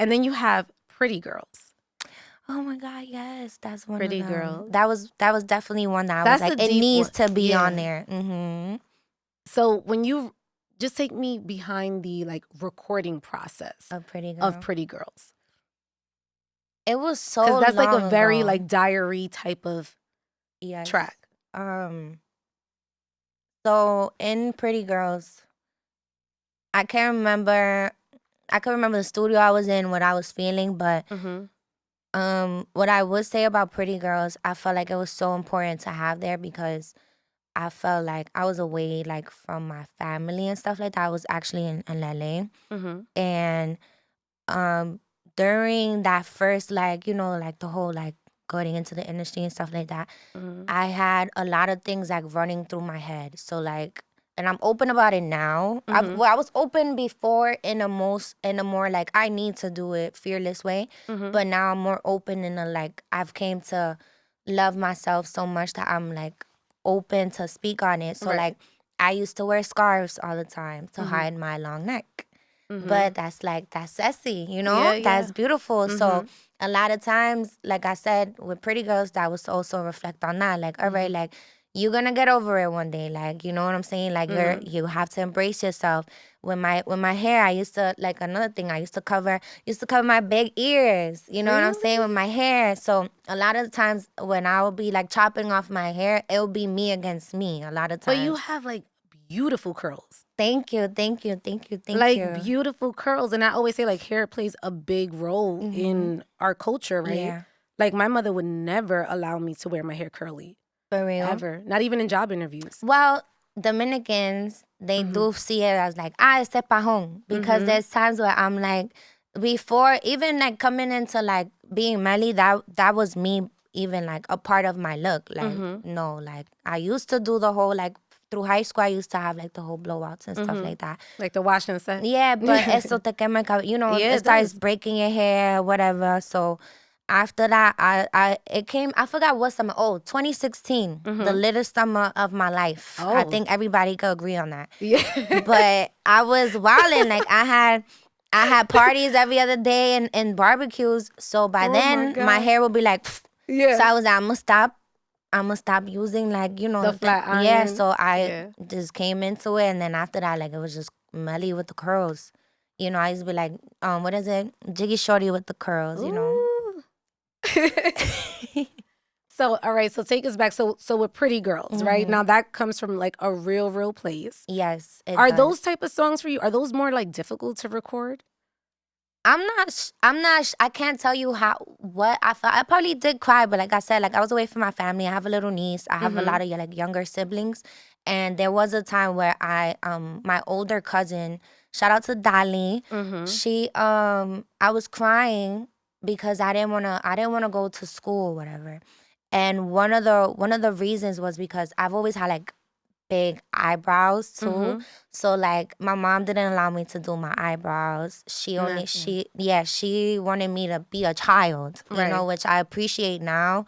And then you have Pretty Girls. Oh my God, yes, that's one Pretty of them. Girls. That was definitely one that I was That's like, a it deep needs one. to be Yeah. on there. Mm-hmm. So when you just take me behind the like recording process A Pretty Girl. of Pretty Girls, It was so because that's like a long very ago. like diary type of Yes. track. So in Pretty Girls, I can't remember. I can remember the studio I was in, what I was feeling, but what I would say about Pretty Girls, I felt like it was so important to have there because I felt like I was away like from my family and stuff like that. I was actually in LA. And during that first like, you know, like the whole like going into the industry and stuff like that, I had a lot of things like running through my head. So like, and I'm open about it now. I was open before in a more like I need to do it fearless way, but now I'm more open in a like I've came to love myself so much that I'm like open to speak on it. So like I used to wear scarves all the time to hide my long neck. But that's sassy, you know? Yeah, That's yeah. beautiful. So a lot of times, like I said, with Pretty Girls, that was also reflect on that. Like, all right, like you're gonna get over it one day. Like, you know what I'm saying? Like you have to embrace yourself. With my hair, I used to like another thing, I used to cover my big ears. You know what I'm saying? With my hair. So a lot of the times when I would be like chopping off my hair, it would be me against me a lot of times. But you have like beautiful curls. Thank you. Like beautiful curls. And I always say like hair plays a big role in our culture, right? Yeah. Like my mother would never allow me to wear my hair curly. For real? Ever. Not even in job interviews. Well, Dominicans, they do see it as like, it's a pajon. Because there's times where I'm like, before, even like coming into like being Melii, that was me even like a part of my look. Like, no, like I used to do the whole like, through high school, I used to have like the whole blowouts and stuff like that. Like the wash and set? Yeah, but eso te quema el cabello. You know, Yeah, it it starts does. breaking your hair, whatever. So after that, it came, I forgot what summer. Oh, 2016, the latest summer of my life. I think everybody could agree on that. Yeah. But I was wilding. Like I had parties every other day and barbecues. So by then, my hair would be like, pfft. Yeah. So I was like, I'm gonna stop using like, you know. The flat iron. Yeah, so I just came into it. And then after that, like it was just Melii with the curls. You know, I used to be like, what is it? Jiggy Shorty with the curls, you know. So, all right, so take us back. So with Pretty Girls, right? Now that comes from like a real place. Yes, it Are does. those type of songs for you? Are those more like difficult to record? I can't tell you what I felt. I probably did cry, but like I said, like I was away from my family. I have a little niece. I have a lot of like younger siblings. And there was a time where my older cousin, shout out to Dali, she, I was crying because I didn't wanna go to school or whatever. And one of the reasons was because I've always had like big eyebrows too. So like my mom didn't allow me to do my eyebrows. She wanted me to be a child, you know, which I appreciate now.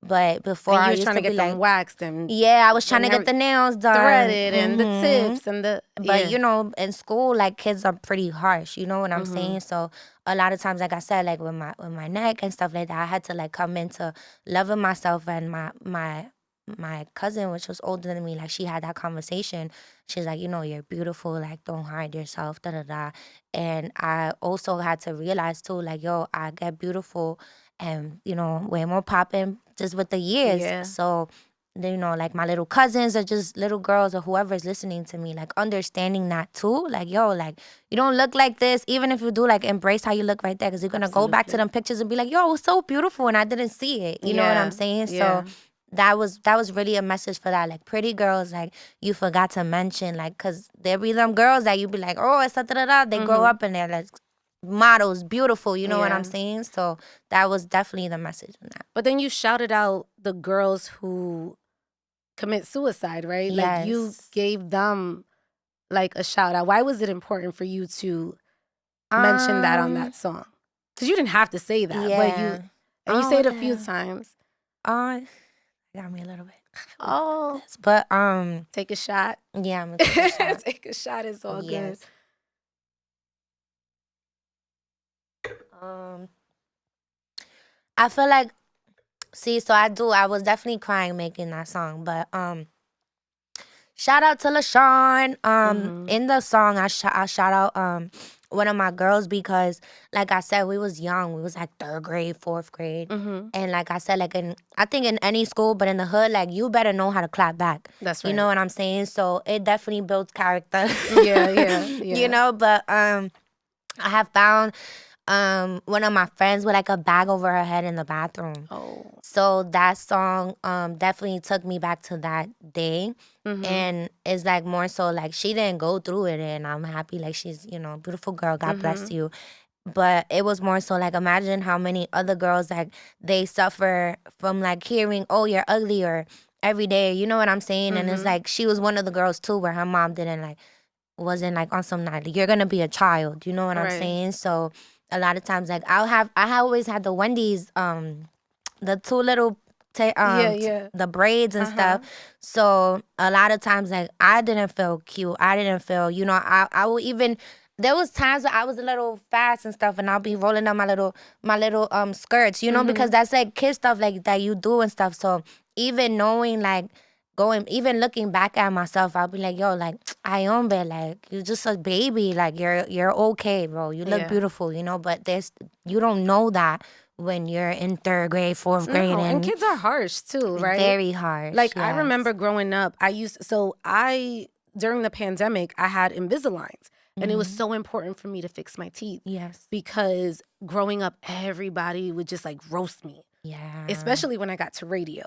But before And I you was used trying to to get be them like, waxed and yeah, I was trying to get the nails done, threaded and the tips and the But you know, in school, like kids are pretty harsh. You know what I'm saying? So a lot of times, like I said, like with my neck and stuff like that, I had to like come into loving myself. And my cousin, which was older than me, like she had that conversation. She's like, you know, you're beautiful. Like don't hide yourself. Da da da. And I also had to realize too, like yo, I get beautiful, and you know, way more popping just with the years. Yeah. So you know, like my little cousins or just little girls or whoever's listening to me, like understanding that too. Like, yo, like you don't look like this. Even if you do, like embrace how you look right there. Because you're going to go back to them pictures and be like, yo, it was so beautiful and I didn't see it. You know what I'm saying? Yeah. So that was really a message for that. Like pretty girls, like you forgot to mention, like, because there be them girls that you be like, oh, it's da-da-da-da. They grow up and they're like models, beautiful. You know what I'm saying? So that was definitely the message in that. But then you shouted out the girls who commit suicide, right? Yes. Like you gave them like a shout out. Why was it important for you to mention that on that song? Because you didn't have to say that, but you say it a few times. Got me a little bit. Oh, but take a shot. Yeah, I'm gonna take a shot. Take a shot. It's all good. I feel like, see, so I was definitely crying making that song, but shout out to LaShawn. In the song, I shout out one of my girls because, like I said, we was young. We was like 3rd grade, 4th grade, and like I said, like I think in any school, but in the hood, like you better know how to clap back. That's right. You know what I'm saying? So it definitely builds character. Yeah. You know, but I have found one of my friends with like a bag over her head in the bathroom. Oh. So that song definitely took me back to that day. And it's like more so like she didn't go through it, and I'm happy, like she's, you know, beautiful girl, God bless you. But it was more so like, imagine how many other girls like they suffer from like hearing, oh, you're ugly, or every day, you know what I'm saying? And it's like she was one of the girls too where her mom wasn't like on some night, you're gonna be a child, you know what I'm saying? So a lot of times, like I always had the Wendy's, the 2 little the braids and stuff. So a lot of times, like I didn't feel cute. I didn't feel, you know, I will even, there was times where I was a little fast and stuff, and I'll be rolling up my little skirts, you know, because that's like kid stuff like that you do and stuff. So even knowing like even looking back at myself, I'll be like, yo, like, ay, hombre, like, you're just a baby. Like, you're okay, bro. You look beautiful, you know? But you don't know that when you're in 3rd grade, 4th grade. No, and kids are harsh, too, right? Very harsh, Like, yes. I remember growing up, during the pandemic, I had Invisaligns. And it was so important for me to fix my teeth. Yes. Because growing up, everybody would just, like, roast me. Yeah. Especially when I got to radio.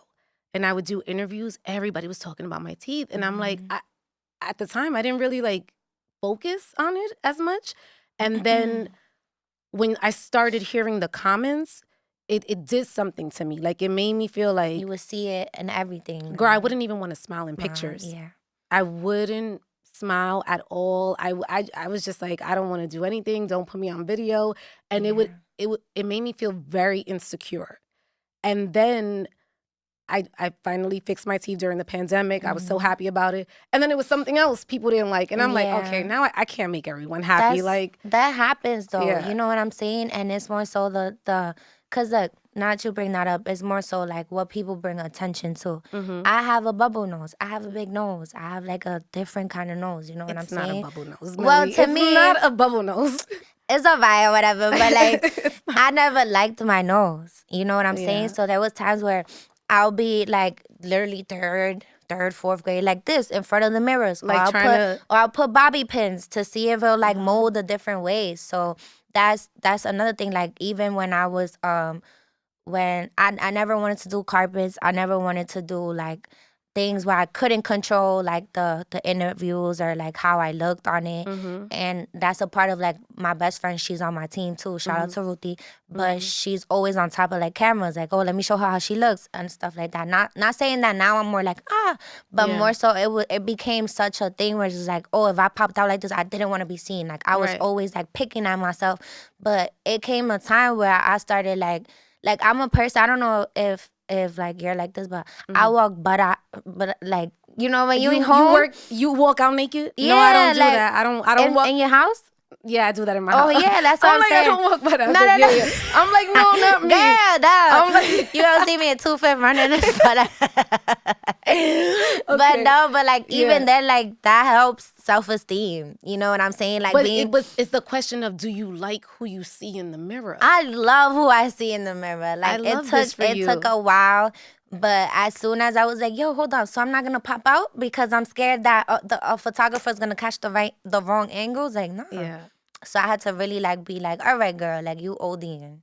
And I would do interviews, everybody was talking about my teeth. And I'm like, at the time, I didn't really like focus on it as much. And then when I started hearing the comments, it did something to me. Like, it made me feel like, you would see it and everything. Girl, I wouldn't even want to smile in pictures. Yeah. I wouldn't smile at all. I was just like, I don't want to do anything. Don't put me on video. And it made me feel very insecure. And then I finally fixed my teeth during the pandemic. I was so happy about it. And then it was something else people didn't like. And I'm like, okay, now I can't make everyone happy. That happens though. You know what I'm saying? And it's more so because look, not to bring that up, it's more so like what people bring attention to. I have a bubble nose. I have a big nose. I have like a different kind of nose. You know what I'm saying? It's not a bubble nose. Well, to me, it's not a bubble nose. It's a vibe or whatever. But like, I never liked my nose. You know what I'm saying? So there was times where I'll be like literally third, 4th grade, like this in front of the mirrors. Like or I'll put bobby pins to see if it'll like mold a different ways. So that's another thing. Like even when I was when I never wanted to do carpets, I never wanted to do like things where I couldn't control like the interviews or like how I looked on it. And that's a part of like my best friend, she's on my team too. Shout out to Ruthie. But she's always on top of like cameras, like, oh, let me show her how she looks and stuff like that. Not saying that now I'm more like, but more so it became such a thing where it's just like, oh, if I popped out like this, I didn't want to be seen. Like I was always like picking at myself. But it came a time where I started like I'm a person, I don't know if like you're like this, but I walk but like, you know, when you home, you walk out naked? Yeah, no, I don't do that. I don't walk in your house. Yeah, I do that in my house. Oh yeah, that's what I'm like, saying. I don't walk by that. No. I'm like, no, not me. Yeah, no. I'm like, you don't see me at 2-5 running. But like even then, like that helps self-esteem. You know what I'm saying? Like, but it's the question of, do you like who you see in the mirror? I love who I see in the mirror. Like it took a while. But as soon as I was like, yo, hold up, so I'm not going to pop out because I'm scared that the photographer's going to catch the wrong angles? Like, no. Yeah. So I had to really like be like, all right, girl, like you ODing.